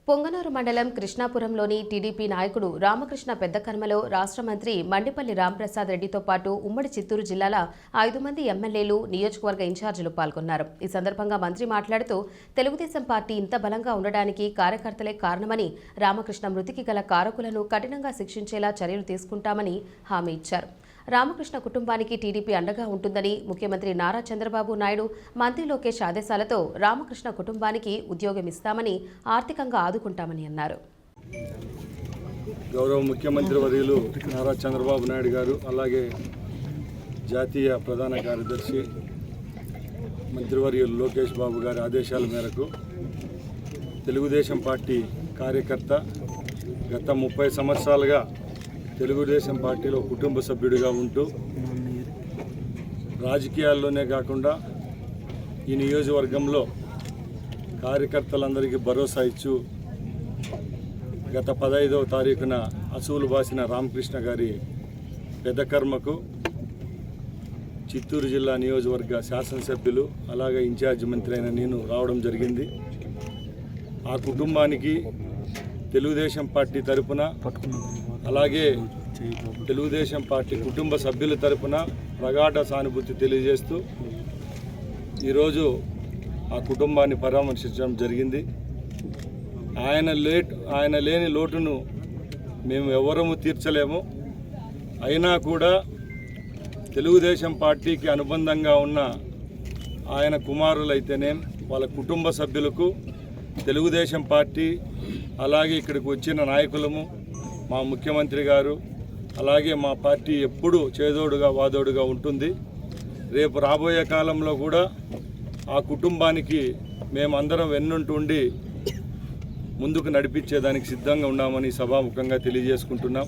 పొంగనూరు మండలం కృష్ణాపురంలోని టీడీపీ నాయకుడు రామకృష్ణ పెద్దకర్మలో రాష్ట్ర మంత్రి మండిపల్లి రాంప్రసాద్ రెడ్డితో పాటు ఉమ్మడి చిత్తూరు జిల్లాల 5 మంది ఎమ్మెల్యేలు నియోజకవర్గ ఇన్ఛార్జీలు పాల్గొన్నారు. ఈ సందర్భంగా మంత్రి మాట్లాడుతూ తెలుగుదేశం పార్టీ ఇంత బలంగా ఉండడానికి కార్యకర్తలే కారణమని, రామకృష్ణ మృతికి గల కారకులను కఠినంగా శిక్షించేలా చర్యలు తీసుకుంటామని హామీ ఇచ్చారు. రామకృష్ణ కుటుంబానికి టీడీపీ అండగా ఉంటుందని ముఖ్యమంత్రి నారా చంద్రబాబు నాయుడు, మంత్రి లోకేష్ ఆదేశాలతో రామకృష్ణ కుటుంబానికి ఉద్యోగం ఇస్తామని, ఆర్థికంగా ఆదుకుంటామని అన్నారు. గౌరవ ముఖ్యమంత్రి వర్యులు నారా చంద్రబాబు నాయుడు గారు, అలాగే జాతీయ ప్రధాన కార్యదర్శి మంత్రివర్యులు లోకేష్ బాబు గారి ఆదేశాల మేరకు తెలుగుదేశం పార్టీ కార్యకర్త గత 30 సంవత్సరాలుగా తెలుగుదేశం పార్టీలో కుటుంబ సభ్యుడిగా ఉంటూ రాజకీయాల్లోనే కాకుండా ఈ నియోజకవర్గంలో కార్యకర్తలందరికీ భరోసా ఇచ్చు గత 15వ తారీఖున అసూలు బాసిన రామకృష్ణ గారి పెద్దకర్మకు చిత్తూరు జిల్లా నియోజకవర్గ శాసనసభ్యులు అలాగే ఇన్ఛార్జ్ మంత్రి అయిన నేను రావడం జరిగింది. ఆ కుటుంబానికి తెలుగుదేశం పార్టీ తరపున అలాగే తెలుగుదేశం పార్టీ కుటుంబ సభ్యుల తరపున ప్రగాఢ సానుభూతి తెలియజేస్తూ ఈరోజు ఆ కుటుంబాన్ని పరామర్శించడం జరిగింది. ఆయన లేని లోటును మేము ఎవరము తీర్చలేము. అయినా కూడా తెలుగుదేశం పార్టీకి అనుబంధంగా ఉన్న ఆయన కుమారులైతేనే వాళ్ళ కుటుంబ సభ్యులకు తెలుగుదేశం పార్టీ అలాగే ఇక్కడికి వచ్చిన నాయకులము, మా ముఖ్యమంత్రి గారు అలాగే మా పార్టీ ఎప్పుడూ చేదోడుగా వాదోడుగా ఉంటుంది. రేపు రాబోయే కాలంలో కూడా ఆ కుటుంబానికి మేమందరం వెన్నుంటుండి ముందుకు నడిపించేదానికి సిద్ధంగా ఉన్నామని సభాముఖంగా తెలియజేసుకుంటున్నాం.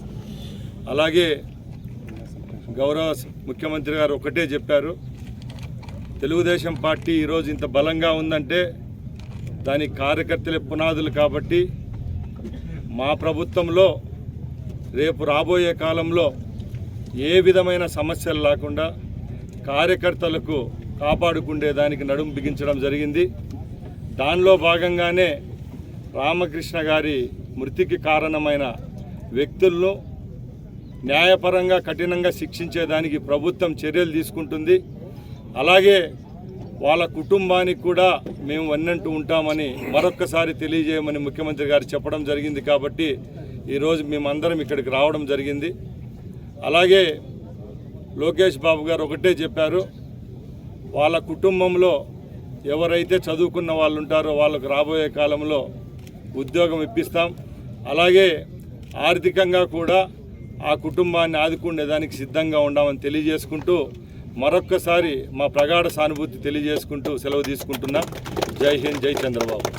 అలాగే గౌరవ ముఖ్యమంత్రి గారు ఒకటే చెప్పారు, తెలుగుదేశం పార్టీ ఈరోజు ఇంత బలంగా ఉందంటే దానికి కార్యకర్తలే పునాదులు. కాబట్టి మా ప్రభుత్వంలో రేపు రాబోయే కాలంలో ఏ విధమైన సమస్యలు లేకుండా కార్యకర్తలకు కాపాడుకునేదానికి నడుం బిగించడం జరిగింది. దానిలో భాగంగానే రామకృష్ణ గారి మృతికి కారణమైన వ్యక్తులను న్యాయపరంగా కఠినంగా శిక్షించేదానికి ప్రభుత్వం చర్యలు తీసుకుంటుంది. అలాగే వాళ్ళ కుటుంబానికి కూడా మేము వెన్నంటూ ఉంటామని మరొక్కసారి తెలియజేయమని ముఖ్యమంత్రి గారు చెప్పడం జరిగింది. కాబట్టి ఈరోజు మేమందరం ఇక్కడికి రావడం జరిగింది. అలాగే లోకేష్ బాబు గారు ఒకటే చెప్పారు, వాళ్ళ కుటుంబంలో ఎవరైతే చదువుకున్న వాళ్ళు ఉంటారో వాళ్ళకు రాబోయే కాలంలో ఉద్యోగం ఇప్పిస్తాం. అలాగే ఆర్థికంగా కూడా ఆ కుటుంబాన్ని ఆదుకునేదానికి సిద్ధంగా ఉన్నామని తెలియజేసుకుంటూ మరొక్కసారి మా ప్రగాఢ సానుభూతి తెలియజేసుకుంటూ సెలవు తీసుకుంటున్నాం. జై హింద్, జై చంద్రబాబు.